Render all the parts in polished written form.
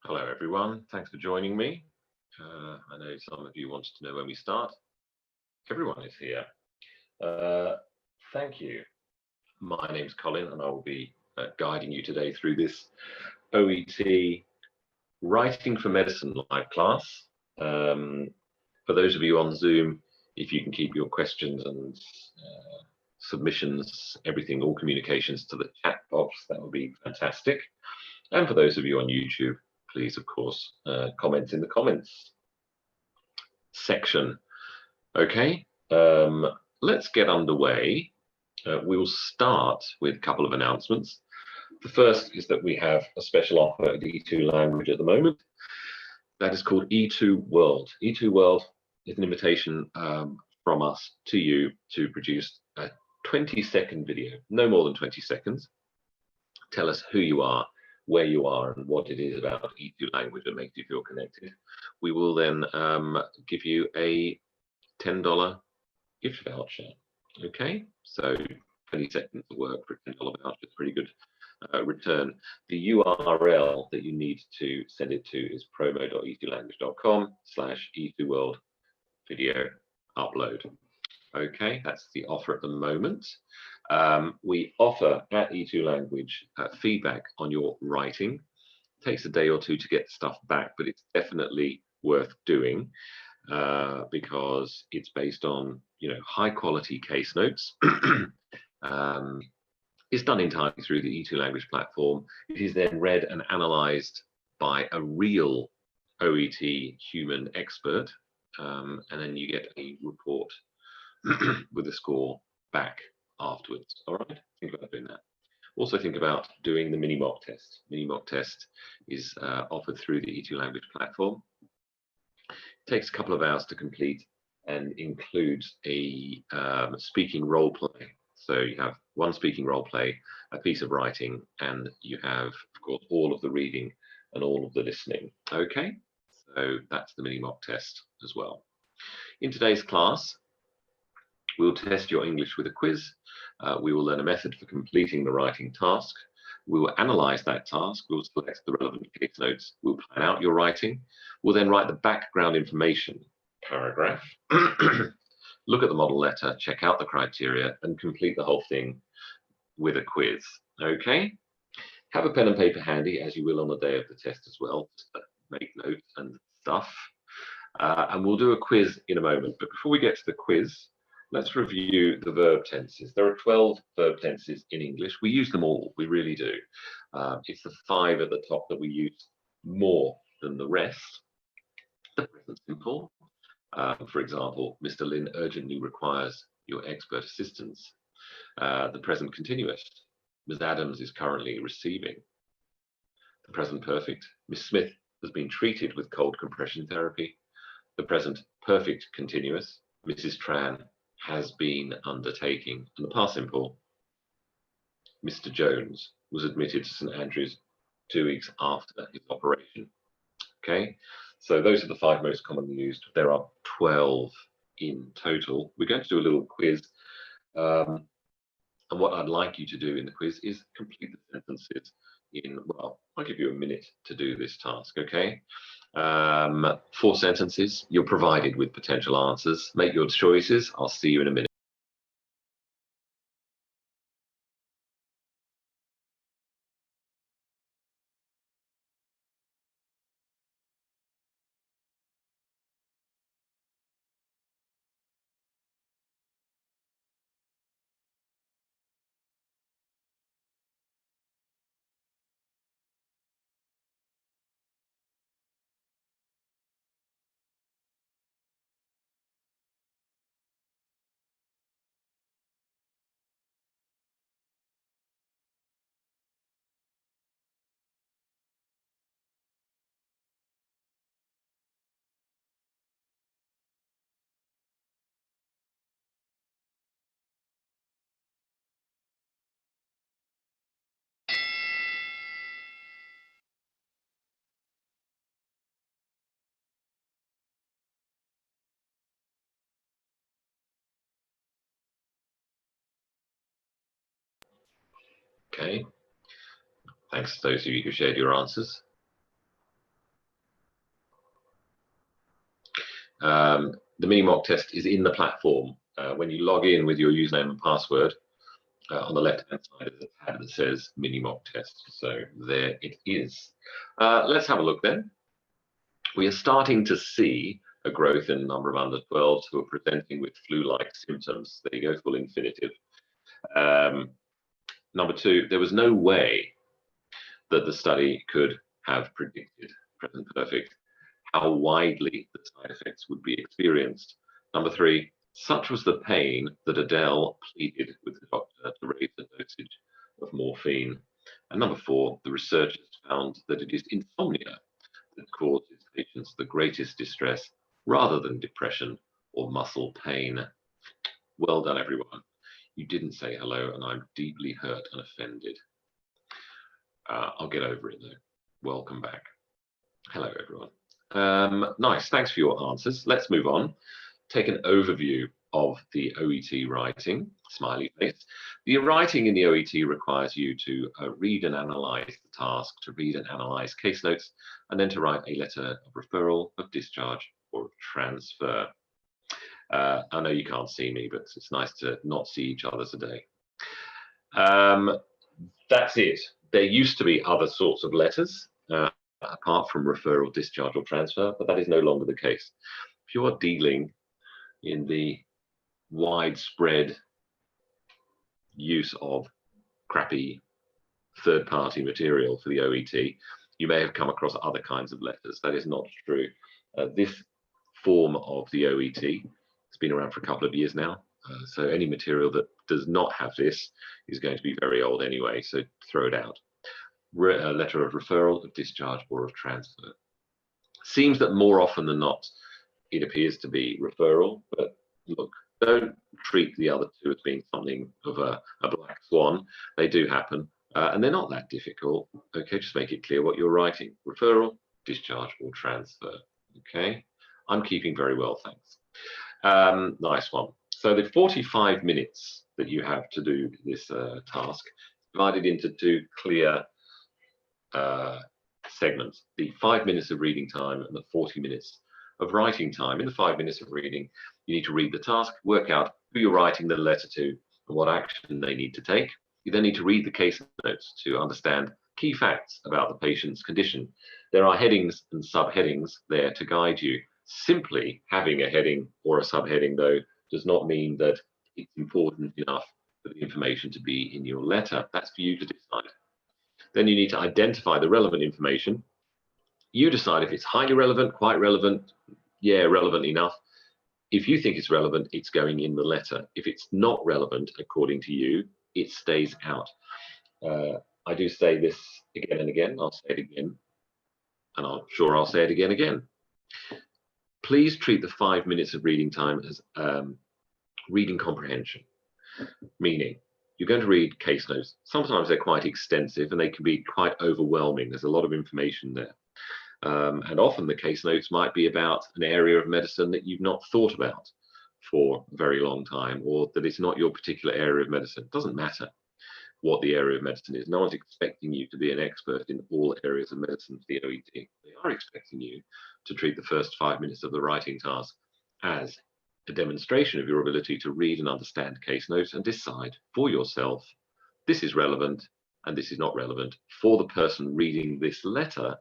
Hello, everyone. Thanks for joining me. I know some of you wanted to know when we start. Everyone is here. Thank you. My name's Colin, and I will be guiding you today through this OET Writing for Medicine live class. For those of you on Zoom, if you can keep your questions and submissions, everything, all communications to the chat box, that would be fantastic. And for those of you on YouTube, please, of course, comment in the comments section. Okay, let's get underway. We will start with a couple of announcements. The first is that we have a special offer at E2 Language at the moment. That is called E2 World. E2 World is an invitation from us to you to produce a 20-second video, no more than 20 seconds. Tell us who you are, where you are, and what it is about E2 Language that makes you feel connected. We will then give you a $10 gift voucher. Okay, so 20 seconds of work for a $10 voucher is pretty good return. The URL that you need to send it to is promo.e2language.com/E2World video upload. Okay, that's the offer at the moment. We offer at E2 Language feedback on your writing. It takes a day or two to get stuff back, but it's definitely worth doing because it's based on high quality case notes. It's done entirely through the E2 Language platform. It is then read and analyzed by a real OET human expert, and then you get a report with a score back afterwards. All right, think about doing that. Also think about doing the mini mock test. Mini mock test is offered through the E2 Language platform. It takes a couple of hours to complete and includes a speaking role play. So you have one speaking role play, a piece of writing, and you have, of course, all of the reading and all of the listening. Okay, so that's the mini mock test as well. In today's class, we'll test your English with a quiz. We will learn a method for completing the writing task. We will analyze that task. We'll select the relevant case notes. We'll plan out your writing. We'll then write the background information paragraph. Look at the model letter, check out the criteria, and complete the whole thing with a quiz. Okay? Have a pen and paper handy, as you will on the day of the test as well, just to make notes and stuff. And we'll do a quiz in a moment. But before we get to the quiz, let's review the verb tenses. There are 12 verb tenses in English. We use them all, we really do. It's the 5 at the top that we use more than the rest. The present simple. For example, Mr. Lin urgently requires your expert assistance. The present continuous. Ms. Adams is currently receiving. The present perfect. Ms. Smith has been treated with cold compression therapy. The present perfect continuous. Mrs. Tran has been undertaking. And the past simple. Mr. Jones was admitted to St. Andrews 2 weeks after his operation. Okay, so those are the 5 most commonly used. There are 12 in total. We're going to do a little quiz. And what I'd like you to do in the quiz is complete the sentences in, well, I'll give you a minute to do this task, okay? 4 sentences. You're provided with potential answers. Make your choices. I'll see you in a minute. Okay, thanks to those of you who shared your answers. The mini mock test is in the platform. When you log in with your username and password, on the left-hand side of the tab that says mini mock test. So there it is. Let's have a look then. We are starting to see a growth in the number of under 12s who are presenting with flu-like symptoms. There you go, full infinitive. Number two, there was no way that the study could have predicted, present perfect, how widely the side effects would be experienced. Number three, such was the pain that Adele pleaded with the doctor to raise the dosage of morphine. And number four, the researchers found that it is insomnia that causes patients the greatest distress rather than depression or muscle pain. Well done, everyone. You didn't say hello, and I'm deeply hurt and offended. I'll get over it, though. Welcome back. Hello, everyone. Nice. Thanks for your answers. Let's move on. Take an overview of the OET writing, smiley face. The writing in the OET requires you to read and analyze the task, to read and analyze case notes, and then to write a letter of referral, of discharge, or of transfer. I know you can't see me, but it's nice to not see each other today. That's it. There used to be other sorts of letters, apart from referral, discharge, or transfer, but that is no longer the case. If you are dealing in the widespread use of crappy third-party material for the OET, you may have come across other kinds of letters. That is not true. This form of the OET has been around for a couple of years now. So any material that does not have this is going to be very old anyway, so throw it out. A letter of referral, of discharge, or of transfer. Seems that more often than not, it appears to be referral, but look, don't treat the other two as being something of a black swan. They do happen, and they're not that difficult. Okay, just make it clear what you're writing. Referral, discharge, or transfer. Okay, I'm keeping very well, thanks. Nice one. So the 45 minutes that you have to do this task is divided into two clear segments, the 5 minutes of reading time and the 40 minutes of writing time. In the 5 minutes of reading, you need to read the task, work out who you're writing the letter to and what action they need to take. You then need to read the case notes to understand key facts about the patient's condition. There are headings and subheadings there to guide you. Simply having a heading or a subheading, though, does not mean that it's important enough for the information to be in your letter. That's for you to decide. Then you need to identify the relevant information. You decide if it's highly relevant, quite relevant, yeah, relevant enough. If you think it's relevant, it's going in the letter. If it's not relevant, according to you, it stays out. I do say this again and again. I'll say it again, and I'm sure I'll say it again. Please treat the 5 minutes of reading time as reading comprehension, meaning you're going to read case notes. Sometimes they're quite extensive and they can be quite overwhelming. There's a lot of information there. And often the case notes might be about an area of medicine that you've not thought about for a very long time, or that it's not your particular area of medicine. It doesn't matter what the area of medicine is. No one's expecting you to be an expert in all areas of medicine for the OET. They are expecting you to treat the first 5 minutes of the writing task as a demonstration of your ability to read and understand case notes and decide for yourself, this is relevant and this is not relevant for the person reading this letter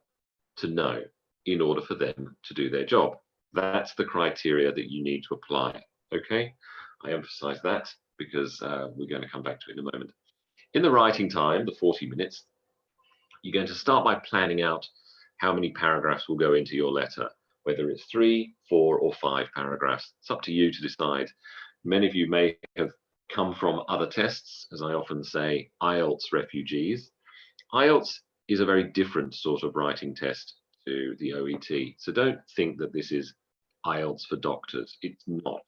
to know in order for them to do their job. That's the criteria that you need to apply. Okay, I emphasize that because we're going to come back to it in a moment. In the writing time, the 40 minutes, you're going to start by planning out how many paragraphs will go into your letter, whether it's 3, 4, or 5 paragraphs. It's up to you to decide. Many of you may have come from other tests, as I often say, IELTS refugees. IELTS is a very different sort of writing test to the OET. So don't think that this is IELTS for doctors. It's not.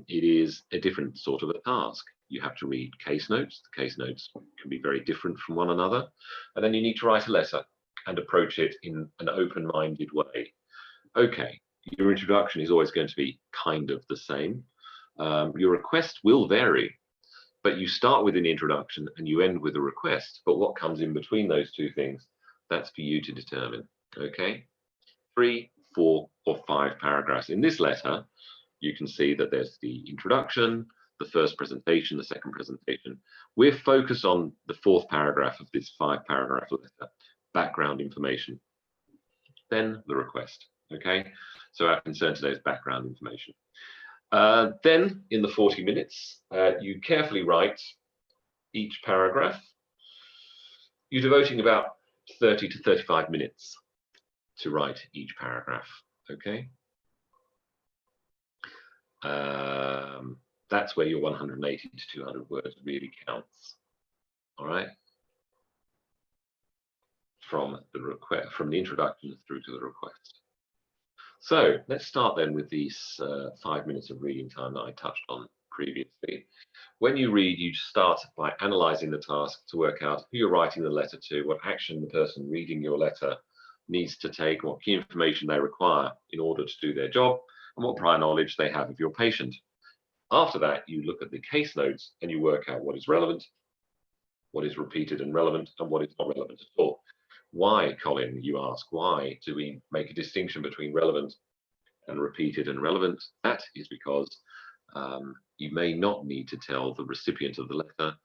It is a different sort of a task. You have to read case notes. The case notes can be very different from one another. And then you need to write a letter and approach it in an open-minded way. Okay, your introduction is always going to be kind of the same. Your request will vary, but you start with an introduction and you end with a request. But what comes in between those two things, that's for you to determine. Okay, 3, 4 or 5 paragraphs. In this letter, you can see that there's the introduction, the first presentation, the second presentation. We're focused on the 4th paragraph of this 5-paragraph letter, background information. Then the request, okay? So our concern today is background information. Then in the 40 minutes, you carefully write each paragraph. You're devoting about 30 to 35 minutes to write each paragraph, okay? That's where your 180 to 200 words really counts, all right? From the request, from the introduction through to the request. So let's start then with these 5 minutes of reading time that I touched on previously. When you read, you start by analyzing the task to work out who you're writing the letter to, what action the person reading your letter needs to take, what key information they require in order to do their job, and what prior knowledge they have of your patient. After that, you look at the case notes and you work out what is relevant, what is repeated and relevant, and what is not relevant at all. Why, Colin, you ask, why do we make a distinction between relevant and repeated and relevant? That is because you may not need to tell the recipient of the letter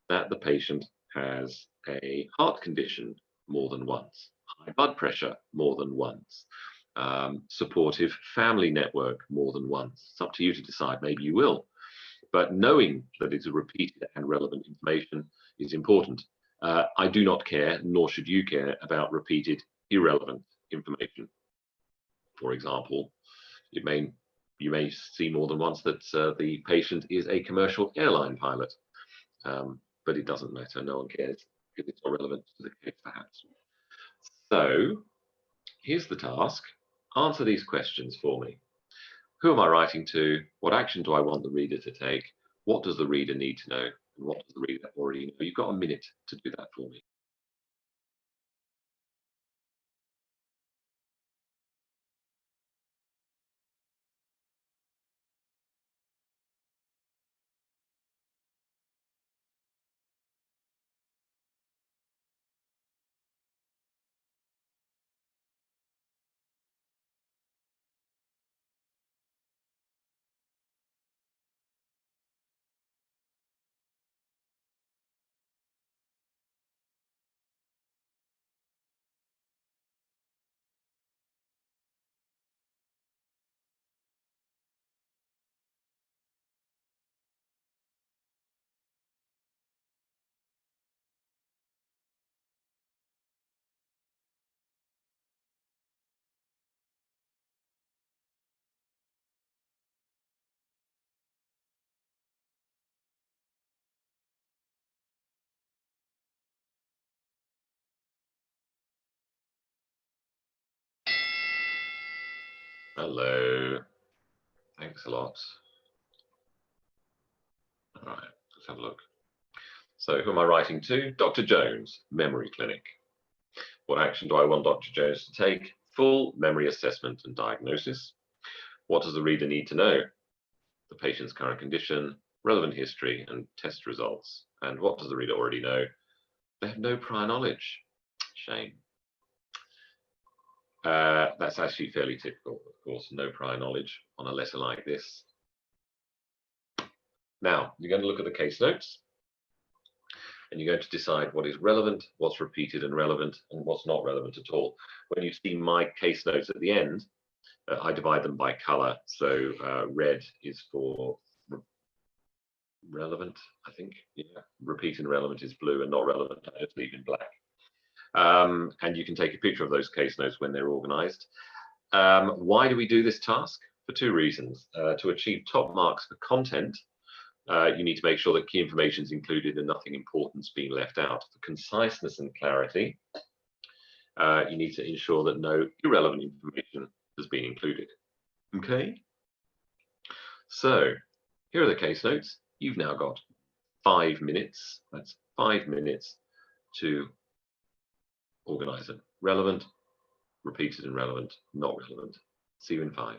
that the patient has a heart condition more than once, high blood pressure more than once, supportive family network more than once. It's up to you to decide. Maybe you will. But knowing that it's a repeated and relevant information is important. I do not care, nor should you care, about repeated irrelevant information. For example, you may see more than once that the patient is a commercial airline pilot, but it doesn't matter. No one cares because it's not relevant to the case, perhaps. So here's the task. Answer these questions for me. Who am I writing to? What action do I want the reader to take? What does the reader need to know? And what does the reader already know? You've got a minute to do that for me. Hello. Thanks a lot. All right, let's have a look. So who am I writing to? Dr. Jones, Memory Clinic. What action do I want Dr. Jones to take? Full memory assessment and diagnosis. What does the reader need to know? The patient's current condition, relevant history, and test results. And what does the reader already know? They have no prior knowledge. Shame. That's actually fairly typical, of course, no prior knowledge on a letter like this. Now, you're going to look at the case notes, and you're going to decide what is relevant, what's repeated and relevant, and what's not relevant at all. When you see my case notes at the end, I divide them by color. So red is for relevant, I think. Yeah, repeat and relevant is blue, and not relevant, I just leave in black. And you can take a picture of those case notes when they're organized. Why do we do this task? For 2 reasons. To achieve top marks for content, you need to make sure that key information is included and nothing important is being left out. For conciseness and clarity, you need to ensure that no irrelevant information has been included. Okay? So here are the case notes. You've now got 5 minutes. That's 5 minutes to organize them. Relevant, repeated and relevant, not relevant. See you in 5.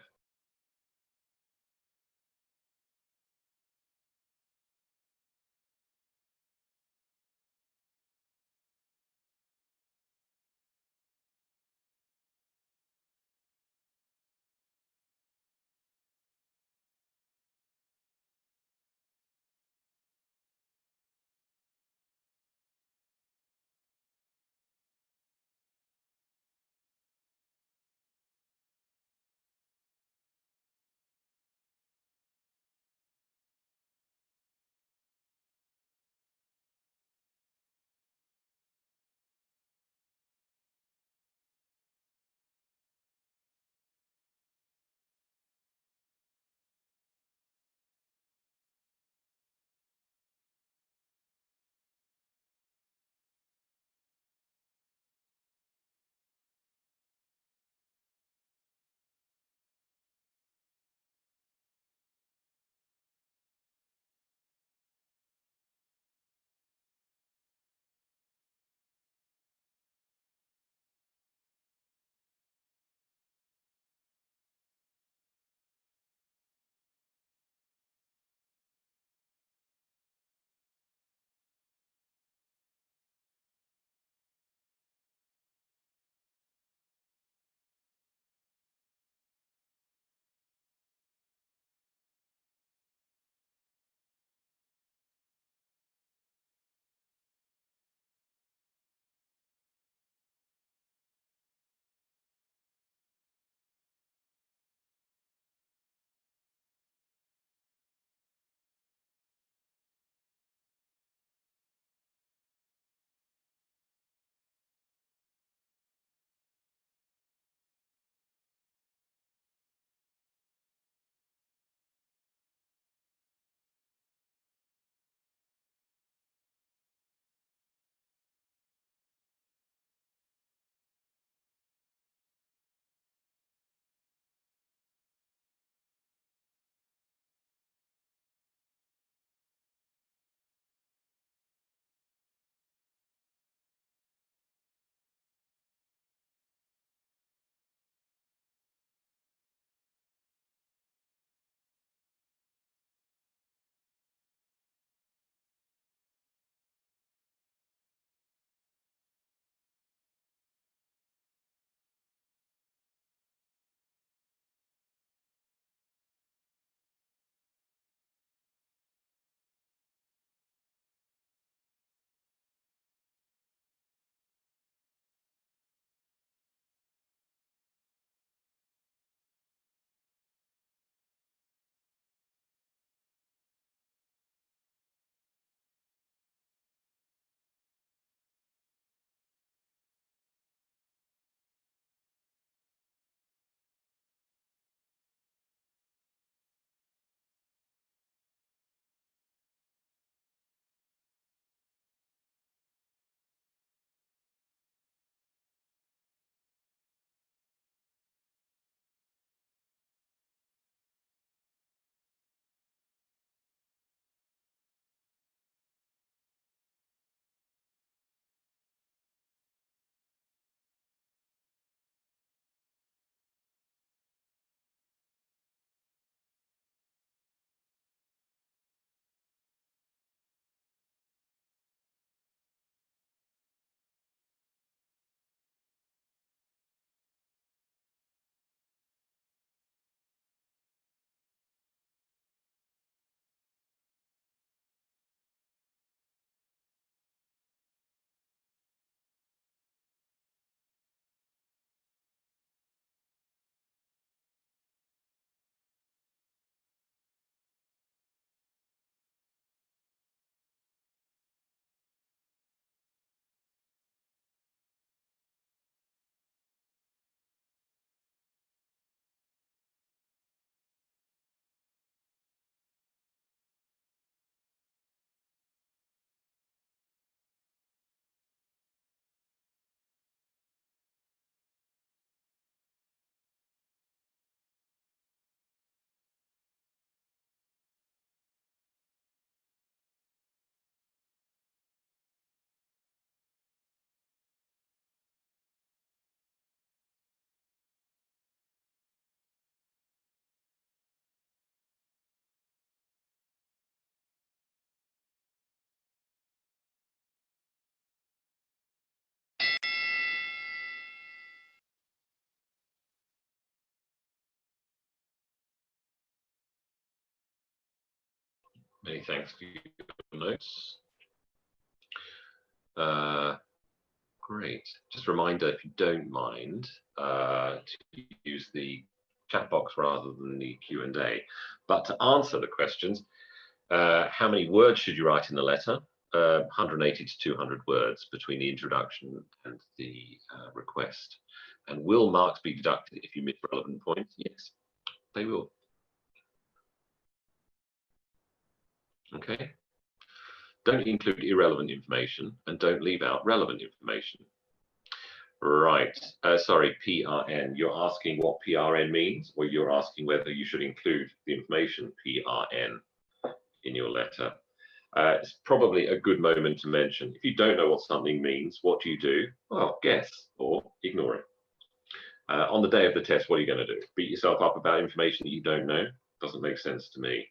Many thanks for your notes. Great. Just a reminder, if you don't mind, to use the chat box rather than the Q&A. But to answer the questions, how many words should you write in the letter? 180 to 200 words between the introduction and the request. And will marks be deducted if you miss relevant points? Yes, they will. Okay. Don't include irrelevant information and don't leave out relevant information. Right. Sorry, PRN. You're asking what PRN means, or you're asking whether you should include the information PRN in your letter. It's probably a good moment to mention. If you don't know what something means, what do? Well, guess or ignore it. On the day of the test, what are you going to do? Beat yourself up about information that you don't know? Doesn't make sense to me.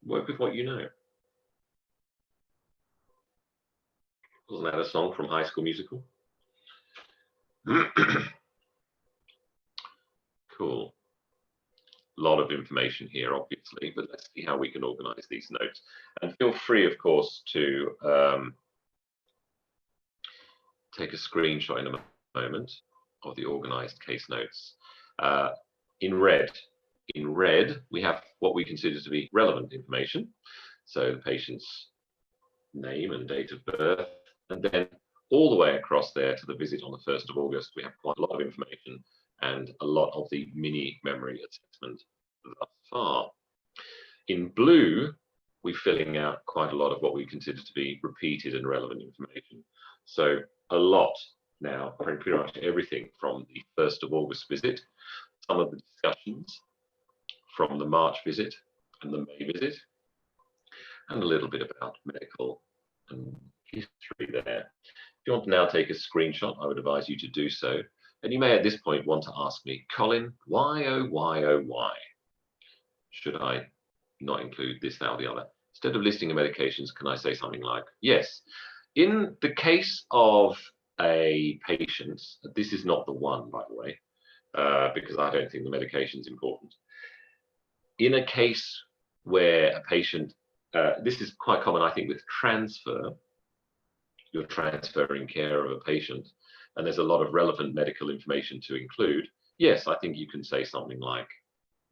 Work with what you know. Wasn't that a song from High School Musical? Cool. A lot of information here, obviously, but let's see how we can organize these notes. And feel free, of course, to take a screenshot in a moment of the organized case notes. In red, we have what we consider to be relevant information. So the patient's name and date of birth, and then all the way across there to the visit on the 1st of August, we have quite a lot of information and a lot of the mini memory assessment thus far. In blue, we're filling out quite a lot of what we consider to be repeated and relevant information. So a lot now, pretty much everything from the 1st of August visit, some of the discussions from the March visit and the May visit, and a little bit about medical and history there. If you want to now take a screenshot, I would advise you to do so. And you may at this point want to ask me, Colin, why, oh, why should I not include this, that, or the other? Instead of listing the medications, can I say something like, yes, in the case of a patient, this is not the one, by the way, because I don't think the medication is important. In a case where a patient, this is quite common, I think, with transfer, you're transferring care of a patient, and there's a lot of relevant medical information to include. Yes, I think you can say something like,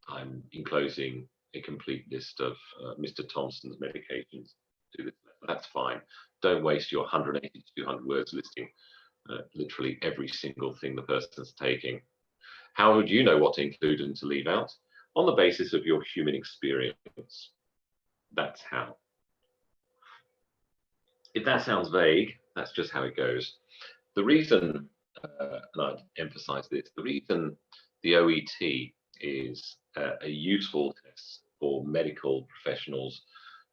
I'm enclosing a complete list of Mr. Thompson's medications. Do this. That's fine. Don't waste your 180 to 200 words listing literally every single thing the person's taking. How would you know what to include and to leave out? On the basis of your human experience. That's how. If that sounds vague, that's just how it goes. The reason, and I'd emphasize this, the reason the OET is a useful test for medical professionals,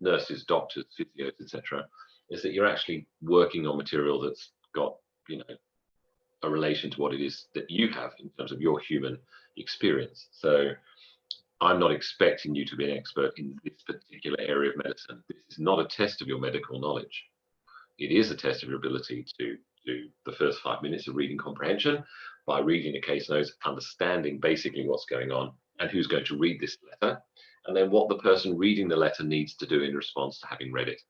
nurses, doctors, physios, etc., is that you're actually working on material that's got, you know, a relation to what it is that you have in terms of your human experience. So I'm not expecting you to be an expert in this particular area of medicine. This is not a test of your medical knowledge. It is a test of your ability to do the first 5 minutes of reading comprehension by reading the case notes, understanding basically what's going on and who's going to read this letter, and then what the person reading the letter needs to do in response to having read it.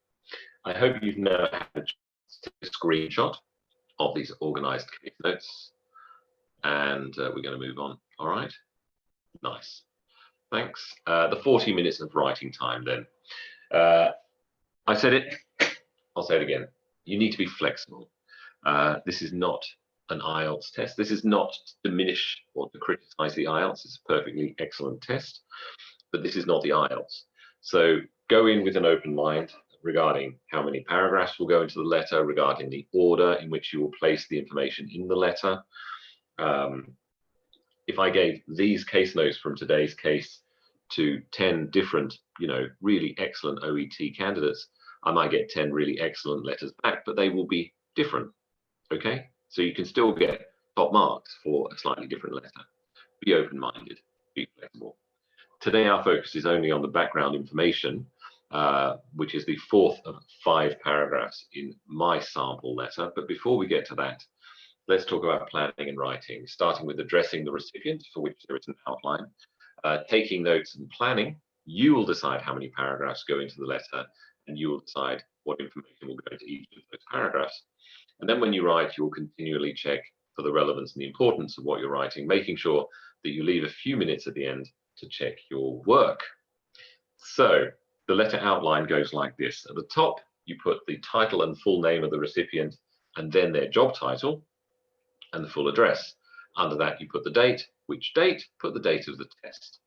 I hope you've now had a chance to take a screenshot of these organized case notes, and we're going to move on. All right? Nice. Thanks. The 40 minutes of writing time then. I said it, I'll say it again. You need to be flexible. This is not an IELTS test. This is not to diminish or to criticize the IELTS. It's a perfectly excellent test, but this is not the IELTS. So go in with an open mind regarding how many paragraphs will go into the letter, regarding the order in which you will place the information in the letter. If I gave these case notes from today's case to 10 different, you know, really excellent OET candidates, I might get 10 really excellent letters back, but they will be different, okay? So you can still get top marks for a slightly different letter. Be open-minded, be flexible. Today, our focus is only on the background information, which is the 4th of 5 paragraphs in my sample letter. But before we get to that, let's talk about planning and writing, starting with addressing the recipient, for which there is an outline, taking notes and planning, You will decide how many paragraphs go into the letter, and you will decide what information will go into each of those paragraphs. And then when you write, you will continually check for the relevance and the importance of what you're writing, making sure that you leave a few minutes at the end to check your work. So the letter outline goes like this. At the top, you put the title and full name of the recipient, and then their job title and the full address. Under that, you put the date. Which date? Put the date of the test.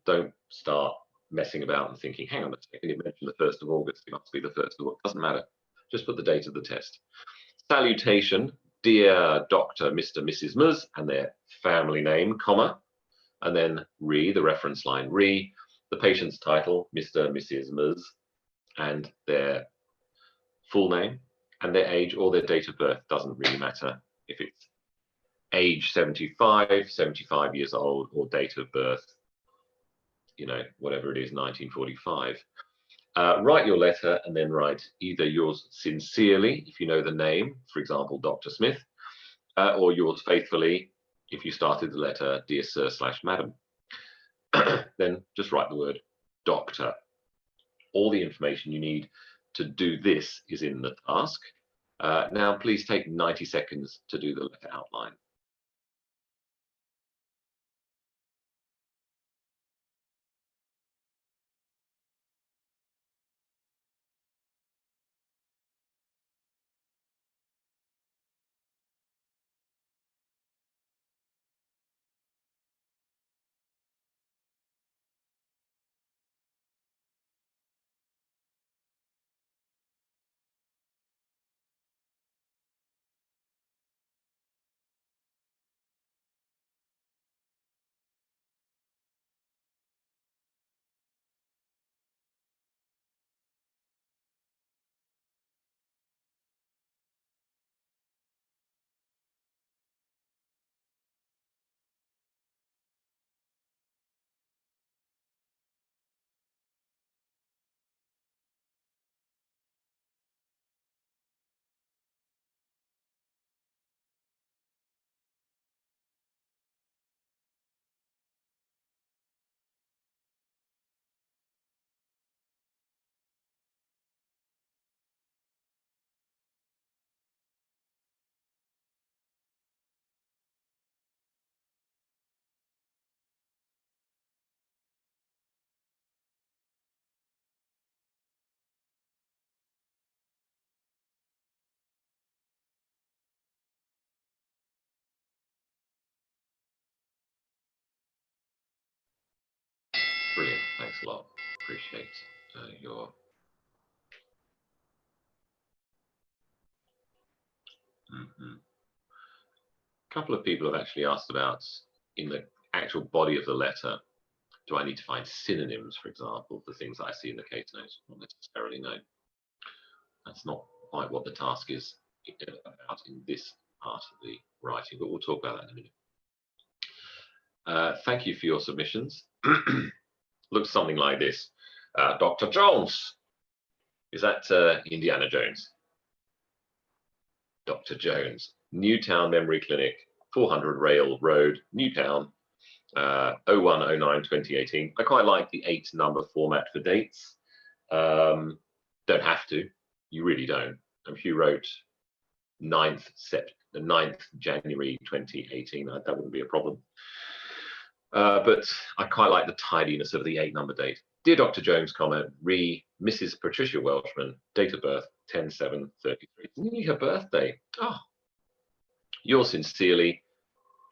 Don't start messing about and thinking, hang on a second, it mentioned the 1st of August, it must be the 1st of August. Doesn't matter. Just put the date of the test. Salutation, dear Dr. Mr. Mrs. Ms, and their family name, comma, and then re, the reference line, re, the patient's title, Mr. Mrs. Ms, and their full name, and their age or their date of birth. Doesn't really matter if it's age 75, 75 years old, or date of birth, you know, whatever it is, 1945. Write your letter and then write either yours sincerely, if you know the name, for example, Dr. Smith, or yours faithfully, if you started the letter, dear sir / madam. Then just write the word doctor. All the information you need to do this is in the task. Now, please take 90 seconds to do the letter outline. Brilliant, thanks a lot. Appreciate your A couple of people have actually asked about, in the actual body of the letter, do I need to find synonyms, for example, for things that I see in the case notes? Not necessarily, no. That's not quite what the task is about in this part of the writing, but we'll talk about that in a minute. Thank you for your submissions. Looks something like this. Dr. Jones. Is that Indiana Jones? Dr. Jones. Newtown Memory Clinic, 400 Rail Road, Newtown, 01/09/2018. I quite like the 8-number format for dates. Don't have to. You really don't. If you wrote 9th January 2018, that wouldn't be a problem. But I quite like the tidiness of the 8-number date. Dear Dr. Jones, comment, re Mrs. Patricia Welshman, date of birth 10/7/33. It's nearly her birthday. Oh, yours sincerely,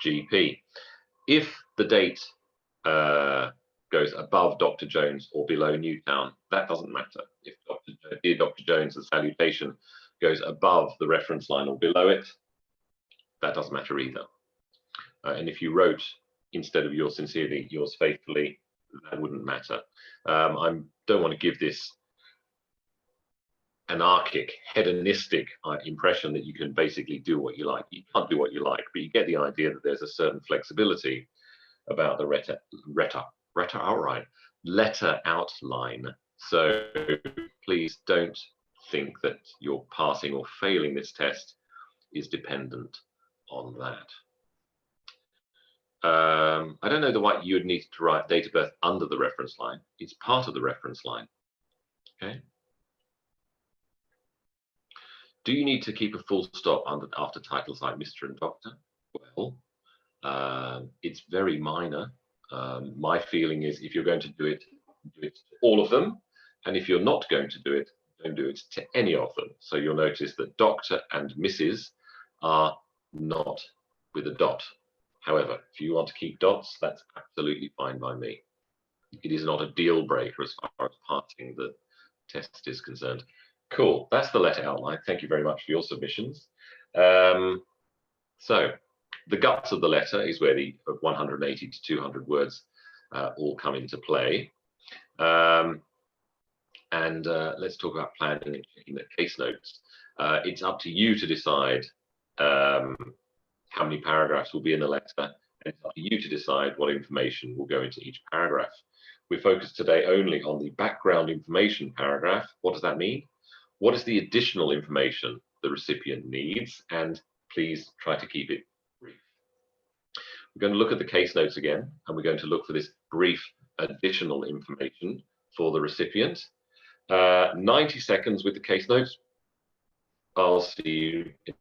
GP. If the date goes above Dr. Jones or below Newtown, that doesn't matter. If dear Dr. Jones' salutation goes above the reference line or below it, that doesn't matter either. And if you wrote, instead of yours sincerely, yours faithfully, that wouldn't matter. I don't want to give this anarchic, hedonistic impression that you can basically do what you like. You can't do what you like, but you get the idea that there's a certain flexibility about the letter outline. So please don't think that your passing or failing this test is dependent on that. I don't know why you would need to write date of birth under the reference line. It's part of the reference line. Okay. Do you need to keep a full stop after titles like Mr. and Doctor? Well, it's very minor. My feeling is if you're going to do it to all of them. And if you're not going to do it, don't do it to any of them. So you'll notice that Dr. and Mrs. are not with a dot. However, if you want to keep dots, that's absolutely fine by me. It is not a deal breaker as far as passing the test is concerned. Cool, that's the letter outline. Thank you very much for your submissions. So the guts of the letter is where the 180 to 200 words all come into play. Let's talk about planning and checking the case notes. It's up to you to decide how many paragraphs will be in the letter, and it's up to you to decide what information will go into each paragraph. We're focused today only on the background information paragraph. What does that mean? What is the additional information the recipient needs? And please try to keep it brief. We're going to look at the case notes again, and we're going to look for this brief additional information for the recipient. 90 seconds with the case notes. I'll see you in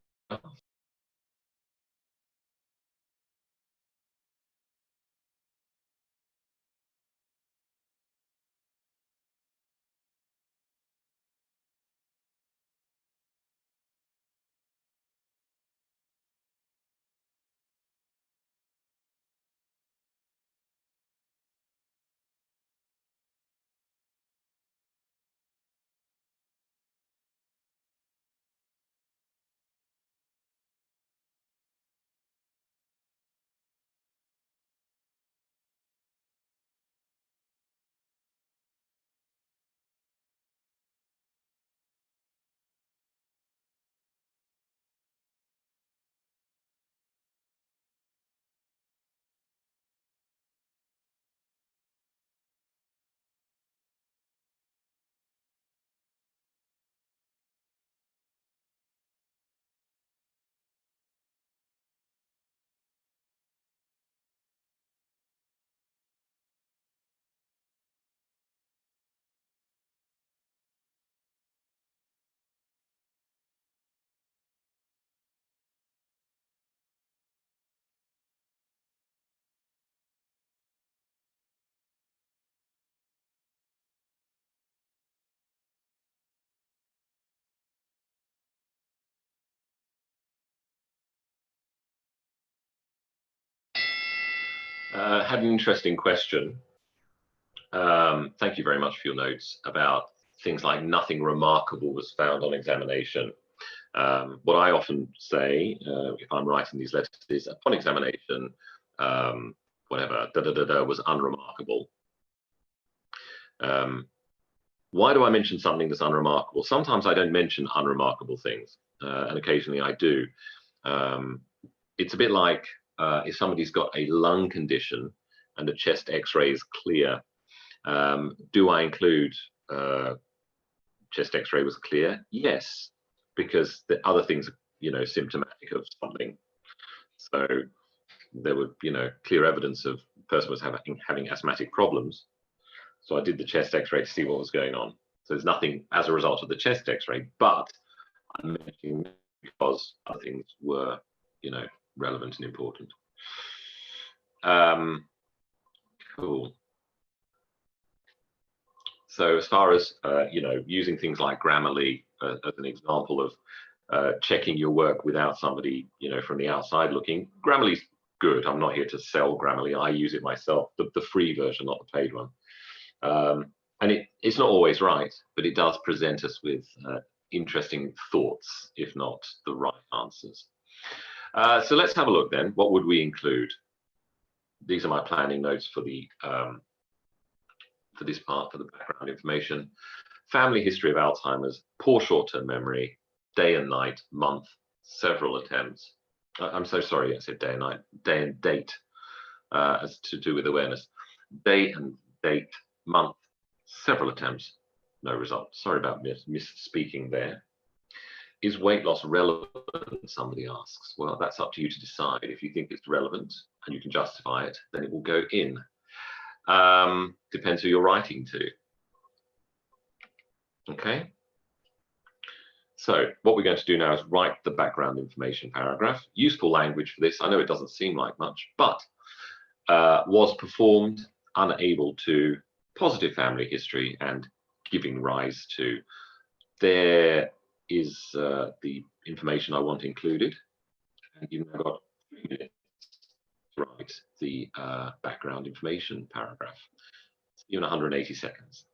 had an interesting question. Thank you very much for your notes about things like nothing remarkable was found on examination. What I often say, if I'm writing these letters, is upon examination, whatever, was unremarkable. Why do I mention something that's unremarkable? Sometimes I don't mention unremarkable things, and occasionally I do. It's a bit like if somebody's got a lung condition and the chest x-ray is clear, do I include chest x-ray was clear? Yes, because the other things are, you know, symptomatic of something. So there were, you know, clear evidence of the person was having asthmatic problems. So I did the chest x-ray to see what was going on. So there's nothing as a result of the chest x-ray, but I'm mentioning because other things were, you know, relevant and important. Cool. So as far as, you know, using things like Grammarly as an example of checking your work without somebody, you know, from the outside looking, Grammarly's good. I'm not here to sell Grammarly. I use it myself, the free version, not the paid one. And it's not always right, but it does present us with interesting thoughts, if not the right answers. So let's have a look then. What would we include? These are my planning notes for the for this part, for the background information. Family history of Alzheimer's, poor short-term memory, day and night, month, several attempts. I'm so sorry, I said day and night, day and date, as to do with awareness. Day and date, month, several attempts, no result. Sorry about misspeaking there. Is weight loss relevant? Somebody asks. Well, that's up to you to decide. If you think it's relevant and you can justify it, then it will go in. Depends who you're writing to. Okay. So what we're going to do now is write the background information paragraph. Useful language for this. I know it doesn't seem like much, but was performed, unable to, positive family history, and giving rise to. There is the information I want included. And you've now got 3 minutes to write the background information paragraph. Even 180 seconds.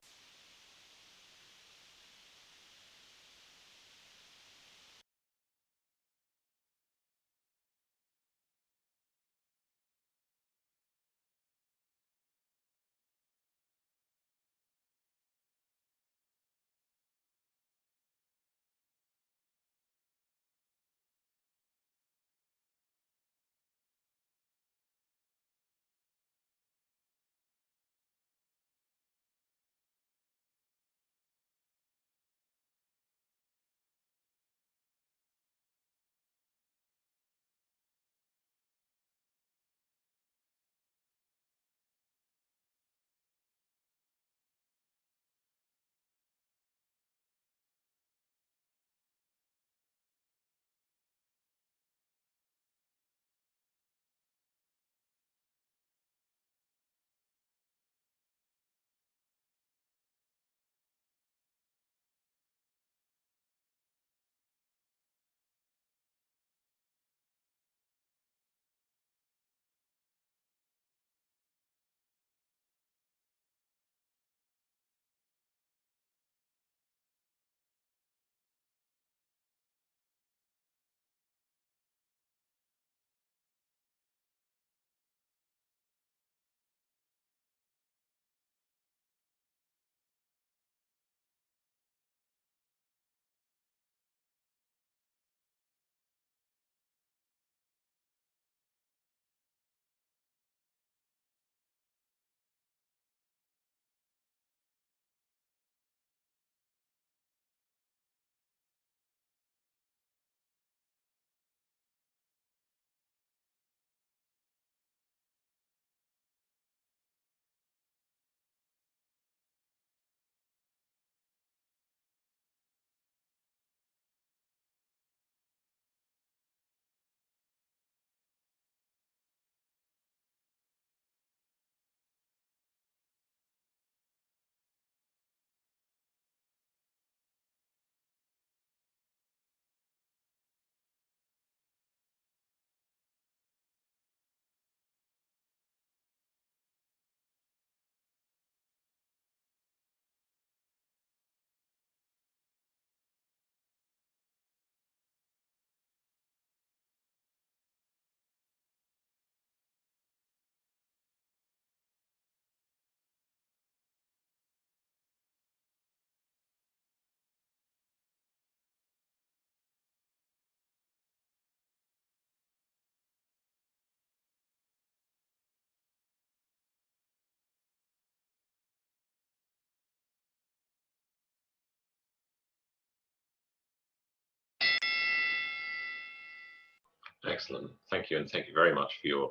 Excellent. Thank you, and thank you very much for your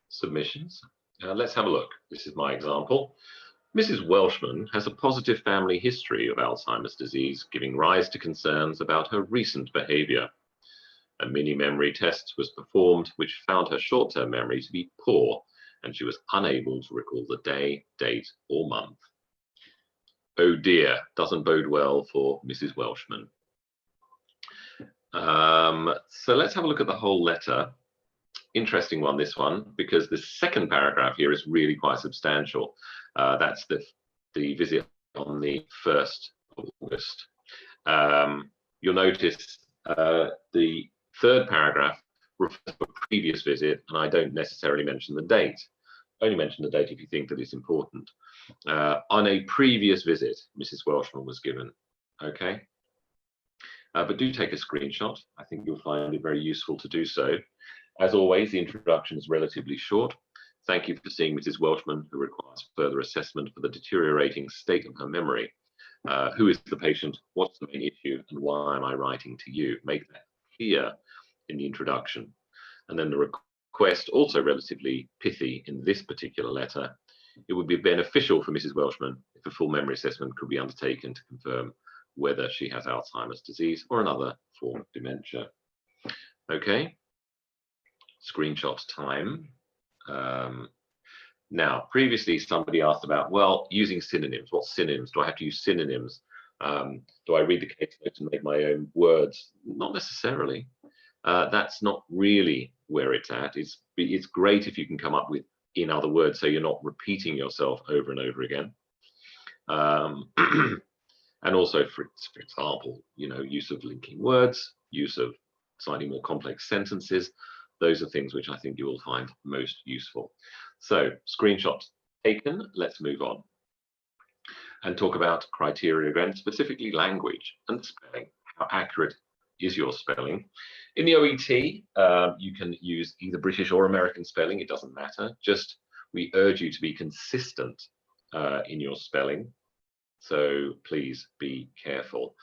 submissions. Let's have a look. This is my example. Mrs. Welshman has a positive family history of Alzheimer's disease, giving rise to concerns about her recent behavior. A mini memory test was performed, which found her short-term memory to be poor, and she was unable to recall the day, date, or month. Oh dear, doesn't bode well for Mrs. Welshman. So let's have a look at the whole letter. Interesting one, this one, because the second paragraph here is really quite substantial. That's the visit on the 1st of August. You'll notice the third paragraph refers to a previous visit, and I don't necessarily mention the date. Only mention the date if you think that it's important. On a previous visit, Mrs. Welshman was given. Okay. But do take a screenshot. I think you'll find it very useful to do so. As always, the introduction is relatively short. Thank you for seeing Mrs. Welshman, who requires further assessment for the deteriorating state of her memory. Who is the patient? What's the main issue? And why am I writing to you? Make that clear in the introduction. And then the request, also relatively pithy in this particular letter. It would be beneficial for Mrs. Welshman if a full memory assessment could be undertaken to confirm whether she has Alzheimer's disease or another form of dementia. Okay, screenshot time. Now, previously somebody asked about, well, using synonyms. What synonyms? Do I have to use synonyms? Do I read the case notes and make my own words? Not necessarily. That's not really where it's at. It's great if you can come up with in other words, so you're not repeating yourself over and over again. And also, for example, use of linking words, use of slightly more complex sentences. Those are things which I think you will find most useful. So, screenshot taken. Let's move on and talk about criteria again, specifically language and spelling. How accurate is your spelling? In the OET, you can use either British or American spelling. It doesn't matter. Just we urge you to be consistent in your spelling. So please be careful.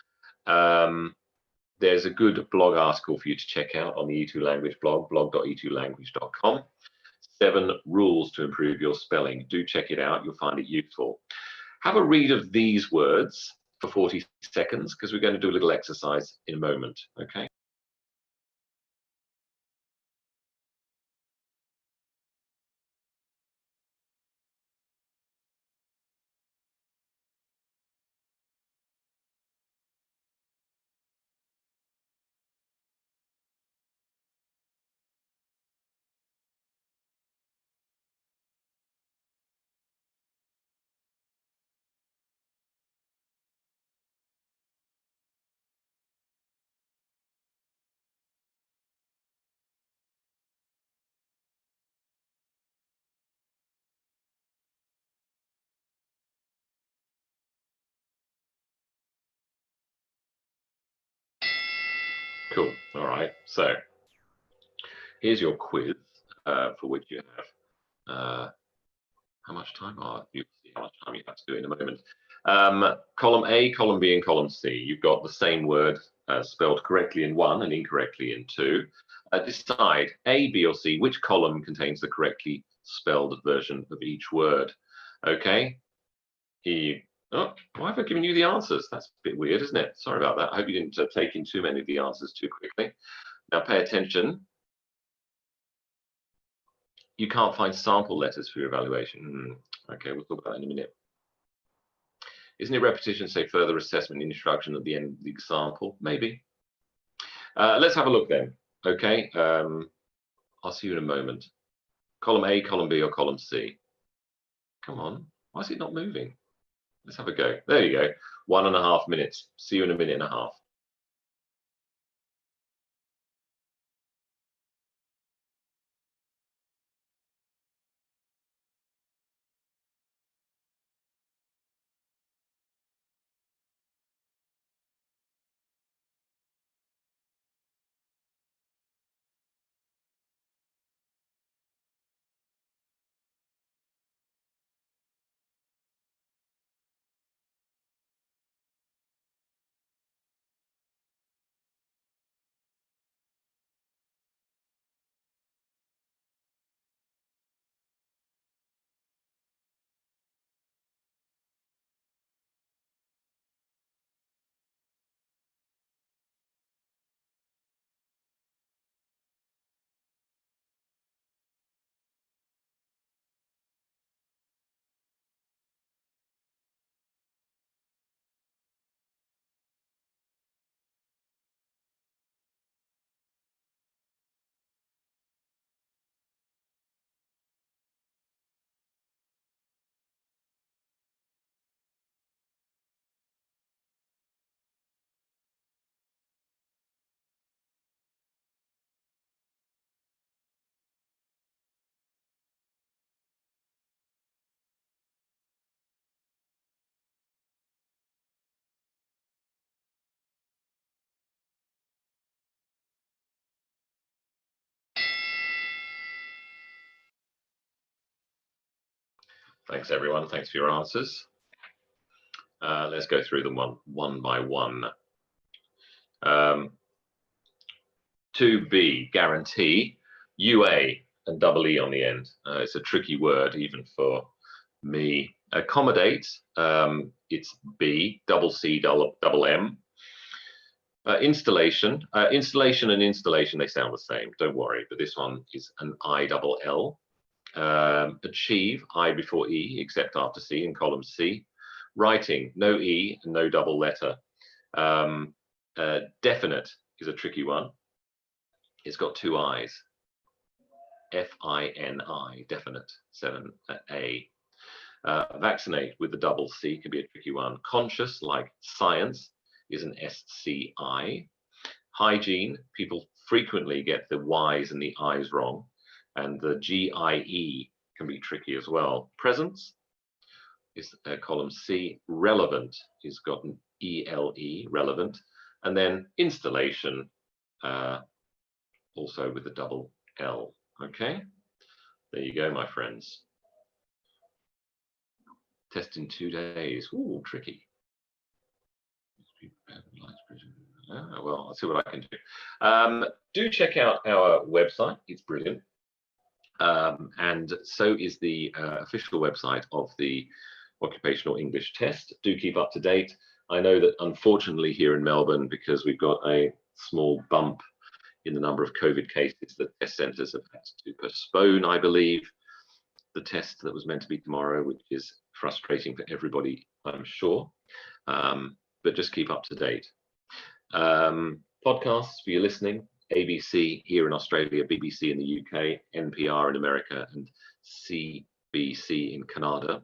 There's a good blog article for you to check out on the E2 Language blog, blog.e2language.com. 7 rules to improve your spelling. Do check it out. You'll find it useful. Have a read of these words for 40 seconds because we're going to do a little exercise in a moment. Okay. Cool. All right. So here's your quiz for which you have how much time are you? See how much time you have to do it in a moment. Column A, column B, and column C. You've got the same word spelled correctly in 1 and incorrectly in 2. Decide A, B, or C which column contains the correctly spelled version of each word. Okay. Oh, why have I given you the answers? That's a bit weird, isn't it? Sorry about that. I hope you didn't take in too many of the answers too quickly. Now pay attention. You can't find sample letters for your evaluation. Okay, we'll talk about that in a minute. Isn't it repetition, say further assessment, instruction at the end of the example? Maybe. Let's have a look then. Okay, I'll see you in a moment. Column A, column B, or column C? Come on, why is it not moving? Let's have a go. There you go. 1.5 minutes. See you in a minute and a half. Thanks, everyone. Thanks for your answers. Let's go through them one by one. 2B, guarantee, UA and double E on the end. It's a tricky word even for me. Accommodate, it's B, double C, double M. Installation, installation and installation, they sound the same, don't worry, but this one is an I double L. Achieve, I before E, except after C in column C. Writing, no E and no double letter. Definite is a tricky one. It's got two I's. F-I-N-I, definite, 7A. Vaccinate with the double C can be a tricky one. Conscious, like science, is an S-C-I. Hygiene, people frequently get the Y's and the I's wrong, and the G-I-E can be tricky as well. Presence is column C. Relevant is got an E-L-E, relevant. And then installation, also with the double L. Okay, there you go, my friends. Test in 2 days. Ooh, tricky. Well, I'll see what I can do. Do check out our website. It's brilliant. And so is the official website of the Occupational English Test. Do keep up to date. I know that unfortunately here in Melbourne, because we've got a small bump in the number of COVID cases, the test centres have had to postpone, I believe, the test that was meant to be tomorrow, which is frustrating for everybody, I'm sure. But just keep up to date. Podcasts for your listening, ABC here in Australia, BBC in the UK, NPR in America, and CBC in Canada.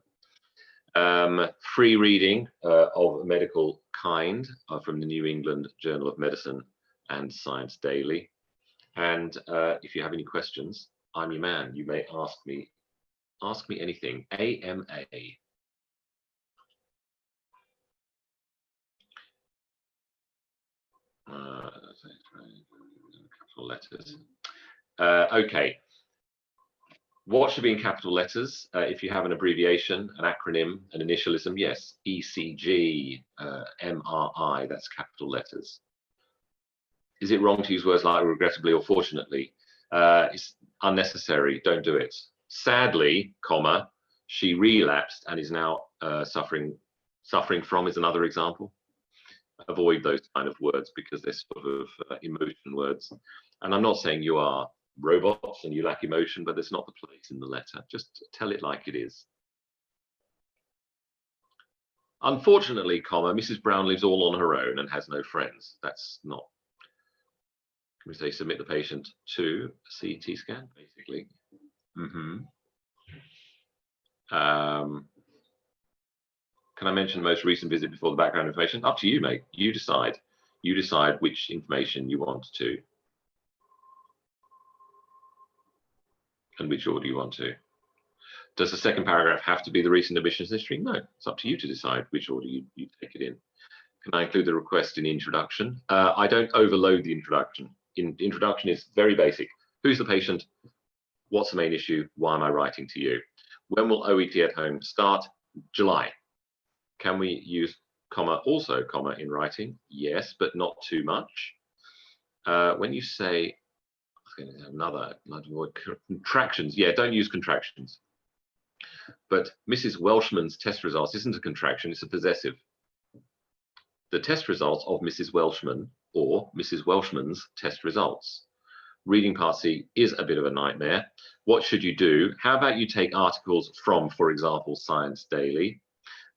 Free reading of a medical kind from the New England Journal of Medicine and Science Daily. And if you have any questions, I'm your man. You may ask me anything. AMA. Capital letters. Okay. What should be in capital letters? If you have an abbreviation, an acronym, an initialism, yes, ECG, MRI, that's capital letters. Is it wrong to use words like regrettably or fortunately? It's unnecessary, don't do it. Sadly, comma, she relapsed and is now suffering from is another example. Avoid those kind of words because they're sort of emotion words. And I'm not saying you are robots and you lack emotion, but there's not the place in the letter. Just tell it like it is. Unfortunately, comma, Mrs. Brown lives all on her own and has no friends. That's not. Can we say submit the patient to a CT scan, basically? Can I mention the most recent visit before the background information? Up to you, mate. You decide. You decide which information you want to and which order you want to. Does the second paragraph have to be the recent admissions history? No, it's up to you to decide which order you take it in. Can I include the request in introduction? I don't overload the introduction. Introduction is very basic. Who's the patient? What's the main issue? Why am I writing to you? When will OET at home start? July. Can we use comma, also comma in writing? Yes, but not too much. When you say, another word, contractions, yeah, don't use contractions. But Mrs. Welshman's test results isn't a contraction, it's a possessive. The test results of Mrs. Welshman or Mrs. Welshman's test results. Reading part C is a bit of a nightmare. What should you do? How about you take articles from, for example, Science Daily,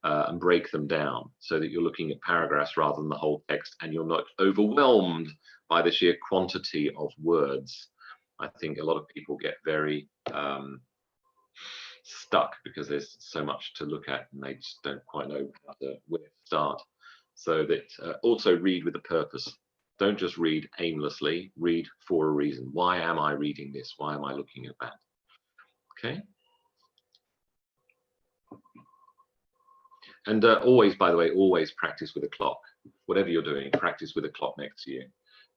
and break them down so that you're looking at paragraphs rather than the whole text and you're not overwhelmed by the sheer quantity of words. I think a lot of people get very stuck because there's so much to look at and they just don't quite know where to start. So that also read with a purpose. Don't just read aimlessly, read for a reason. Why am I reading this? Why am I looking at that? Okay. And always, by the way, always practice with a clock. Whatever you're doing, practice with a clock next to you.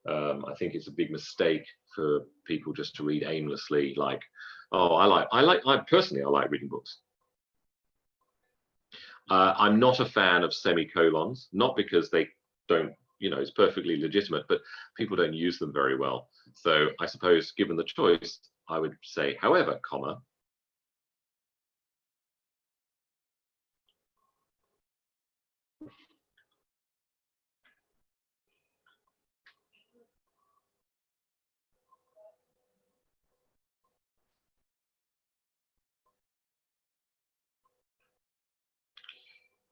I think it's a big mistake for people just to read aimlessly. Like, oh, I personally like reading books. I'm not a fan of semicolons, not because they don't, it's perfectly legitimate, but people don't use them very well. So I suppose given the choice, I would say, however, comma.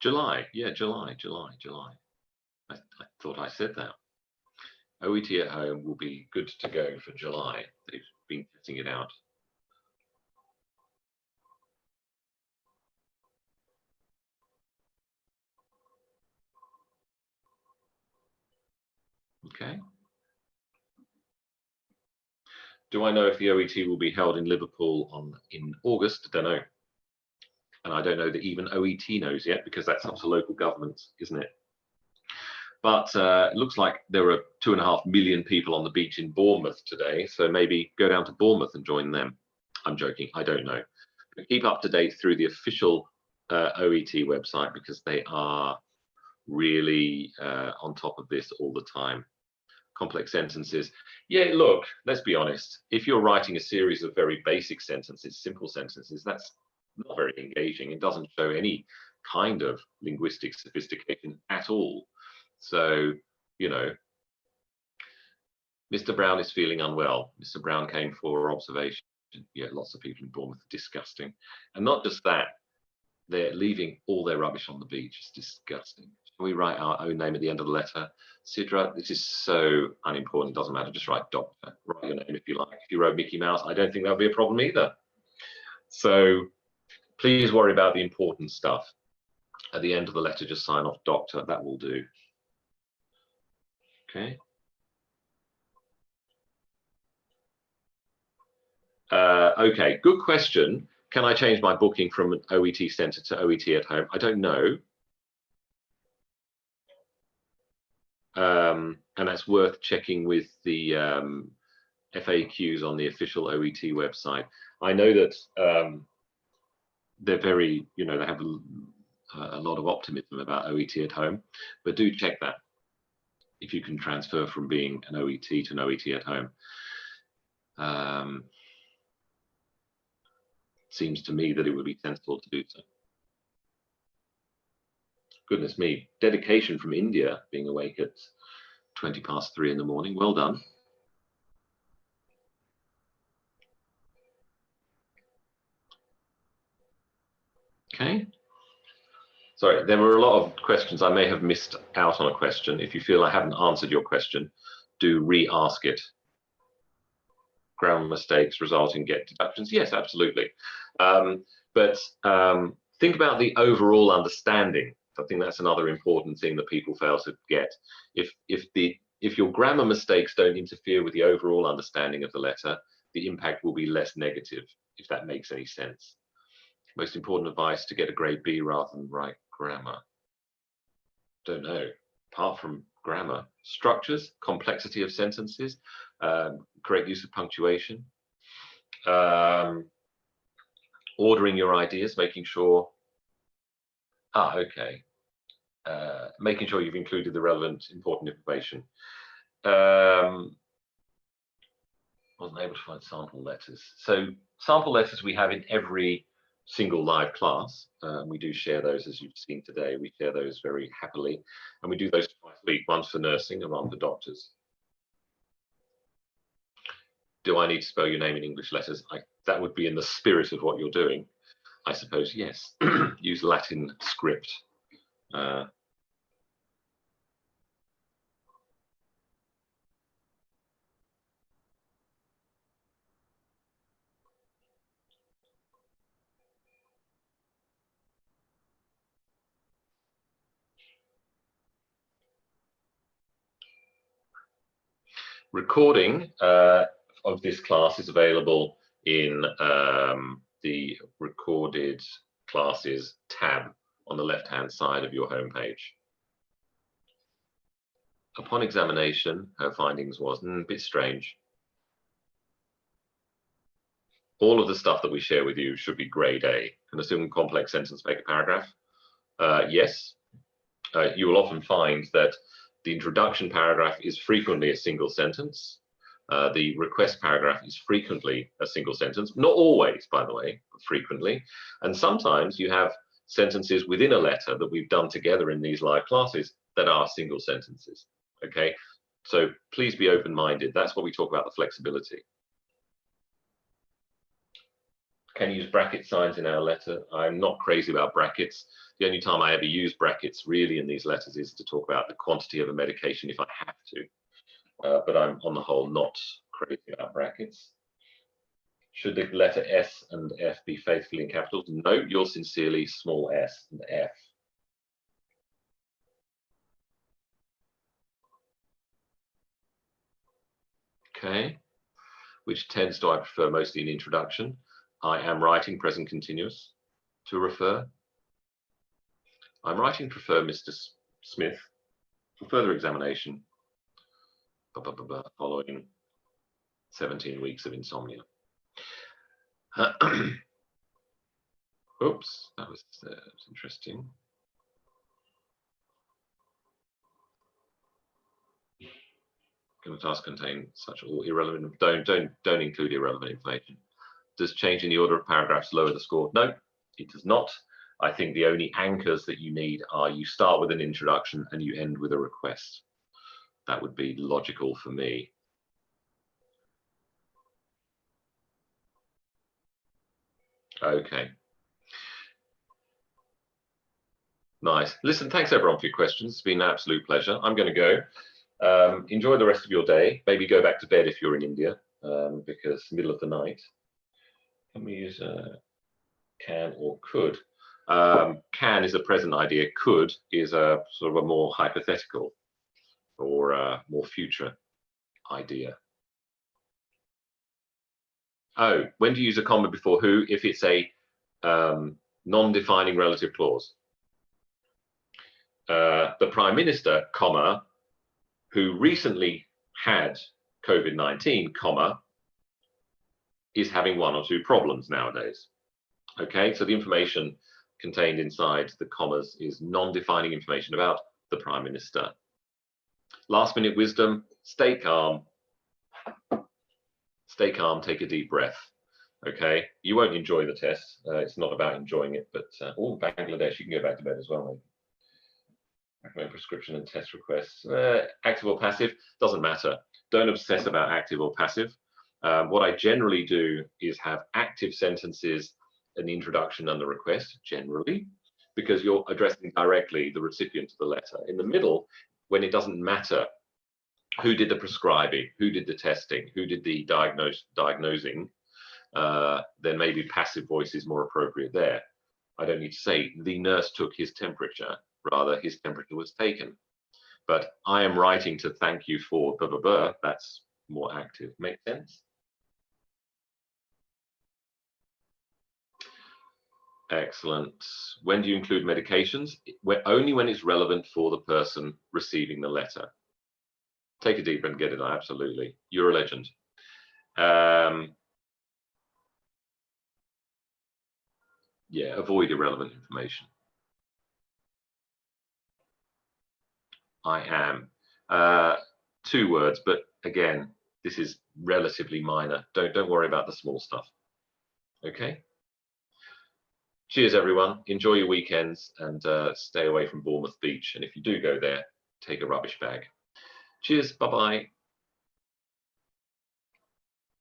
July, yeah, July. I thought I said that. OET at home will be good to go for July. They've been testing it out. Okay. Do I know if the OET will be held in Liverpool in August? Don't know. And I don't know that even OET knows yet, because that's up to local governments, isn't it? But it looks like there are 2.5 million people on the beach in Bournemouth today, so maybe go down to Bournemouth and join them. I'm joking, I don't know. But keep up to date through the official OET website, because they are really on top of this all the time. Complex sentences. Yeah, look, let's be honest. If you're writing a series of very basic sentences, simple sentences, that's not very engaging. It doesn't show any kind of linguistic sophistication at all. So, Mr. Brown is feeling unwell. Mr. Brown came for observation. Yeah, lots of people in Bournemouth are disgusting. And not just that, they're leaving all their rubbish on the beach. It's disgusting. Shall we write our own name at the end of the letter? Sidra, this is so unimportant. It doesn't matter. Just write doctor. Write your name if you like. If you wrote Mickey Mouse, I don't think that'll be a problem either. So please worry about the important stuff. At the end of the letter, just sign off doctor. That will do. Okay. Okay, good question. Can I change my booking from an OET centre to OET at home? I don't know. And that's worth checking with the FAQs on the official OET website. I know that they're very, they have a lot of optimism about OET at home, but do check that if you can transfer from being an OET to an OET at home. Seems to me that it would be sensible to do so. Goodness me, dedication from India, being awake at 3:20 in the morning. Well done. Okay. Sorry, there were a lot of questions. I may have missed out on a question. If you feel I haven't answered your question, do re-ask it. Grammar mistakes result in get deductions? Yes, absolutely. But think about the overall understanding. I think that's another important thing that people fail to get. If your grammar mistakes don't interfere with the overall understanding of the letter, the impact will be less negative, if that makes any sense. Most important advice to get a grade B rather than write grammar. Don't know. Apart from grammar, structures, complexity of sentences, correct use of punctuation, ordering your ideas, making sure. Okay. Making sure you've included the relevant, important information. Wasn't able to find sample letters. So sample letters we have in every single live class. We do share those, as you've seen today. We share those very happily, and we do those twice a week, once for nursing and one for doctors. Do I need to spell your name in English letters? That would be in the spirit of what you're doing. I suppose, yes. Use Latin script. Recording of this class is available in the recorded classes tab on the left-hand side of your homepage. Upon examination, her findings was a bit strange. All of the stuff that we share with you should be grade A. Can assume complex sentence make a paragraph? Yes. You will often find that the introduction paragraph is frequently a single sentence. The request paragraph is frequently a single sentence, not always, by the way, but frequently. And sometimes you have sentences within a letter that we've done together in these live classes that are single sentences. Okay, so please be open-minded. That's what we talk about, the flexibility. Can you use bracket signs in our letter? I'm not crazy about brackets. The only time I ever use brackets really in these letters is to talk about the quantity of a medication if I have to. But I'm on the whole not crazy about brackets. Should the letter S and F be faithfully in capitals? No, yours sincerely, small s and F. Okay. Which tense do I prefer mostly in introduction? I am writing present continuous to refer. I'm writing prefer Mr. Smith for further examination following 17 weeks of insomnia. Oops, that was interesting. Can the task contain such all irrelevant? Don't include irrelevant information. Does changing the order of paragraphs lower the score? No, it does not. I think the only anchors that you need are you start with an introduction and you end with a request. That would be logical for me. Okay. Nice. Listen, thanks everyone for your questions. It's been an absolute pleasure. I'm going to go. Enjoy the rest of your day. Maybe go back to bed if you're in India, because middle of the night. Can we use can or could? Can is a present idea. Could is a sort of a more hypothetical or more future idea. Oh, when do you use a comma before who? If it's a non-defining relative clause. The Prime Minister, comma, who recently had COVID-19, comma, is having one or two problems nowadays. Okay, so the information contained inside the commas is non-defining information about the Prime Minister. Last minute wisdom, stay calm. Stay calm, take a deep breath. Okay, you won't enjoy the test. It's not about enjoying it, but all Bangladesh, you can go back to bed as well. Maybe. Recommend prescription and test requests. Active or passive, doesn't matter. Don't obsess about active or passive. What I generally do is have active sentences, an introduction and a request, generally, because you're addressing directly the recipient of the letter. In the middle, when it doesn't matter who did the prescribing, who did the testing, who did the diagnosing, then maybe passive voice is more appropriate there. I don't need to say the nurse took his temperature, rather his temperature was taken. But I am writing to thank you for blah, blah, blah. That's more active. Make sense? Excellent. When do you include medications? Only when it's relevant for the person receiving the letter. Take a deep breath and get it on. Absolutely. You're a legend. Yeah, avoid irrelevant information. I am. 2 words, but again, this is relatively minor. Don't worry about the small stuff. Okay. Cheers, everyone. Enjoy your weekends and stay away from Bournemouth Beach. And if you do go there, take a rubbish bag. Cheers. Bye-bye.